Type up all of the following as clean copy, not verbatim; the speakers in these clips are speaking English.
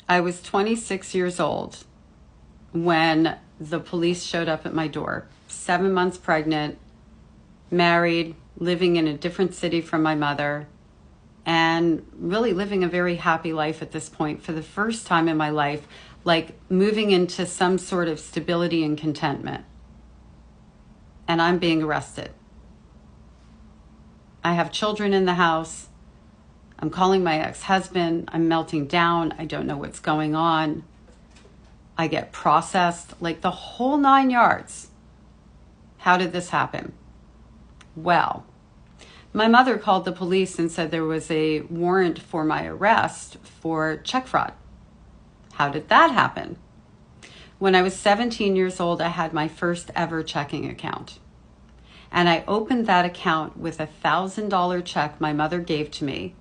I was 26 years old when the police showed up at my door. 7 months pregnant, married, living in a different city from my mother, and really living a very happy life at this point for the first time in my life, like moving into some sort of stability and contentment. And I'm being arrested. I have children in the house. I'm calling my ex-husband. I'm melting down. I don't know what's going on. I get processed, like the whole 9 yards. How did this happen? Well, my mother called the police and said there was a warrant for my arrest for check fraud. How did that happen? When I was 17 years old, I had my first ever checking account. And I opened that account with a $1,000 check my mother gave to me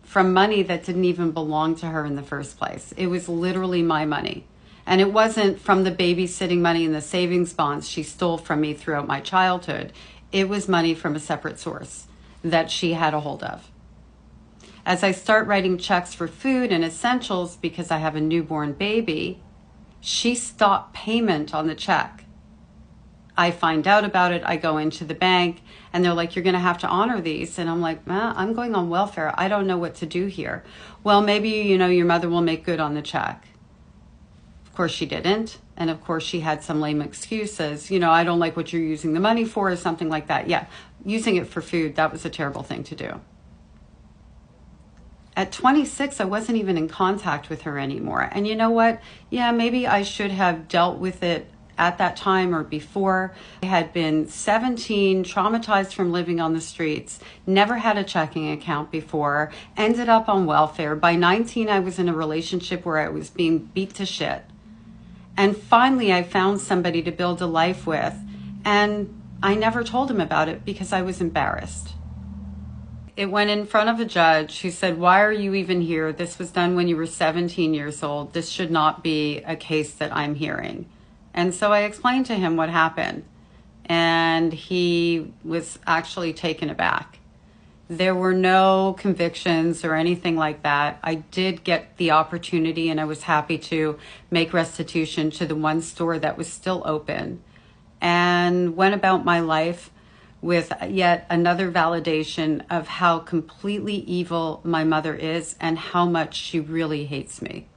from money that didn't even belong to her in the first place. It was literally my money. And it wasn't from the babysitting money and the savings bonds she stole from me throughout my childhood. It was money from a separate source that she had a hold of. As I start writing checks for food and essentials because I have a newborn baby, she stopped payment on the check. I find out about it. I go into the bank and they're like, you're going to have to honor these. And I'm like, I'm going on welfare. I don't know what to do here. Well, maybe, your mother will make good on the check. Of course she didn't. And of course she had some lame excuses. I don't like what you're using the money for, or something like that. Yeah, using it for food, that was a terrible thing to do. At 26, I wasn't even in contact with her anymore. And you know what? Yeah, maybe I should have dealt with it at that time or before. I had been 17, traumatized from living on the streets, never had a checking account before, ended up on welfare. By 19, I was in a relationship where I was being beat to shit. And finally, I found somebody to build a life with, and I never told him about it because I was embarrassed. It went in front of a judge who said, why are you even here? This was done when you were 17 years old. This should not be a case that I'm hearing. And so I explained to him what happened, and he was actually taken aback. There were no convictions or anything like that. I did get the opportunity, and I was happy to make restitution to the one store that was still open, and went about my life with yet another validation of how completely evil my mother is and how much she really hates me.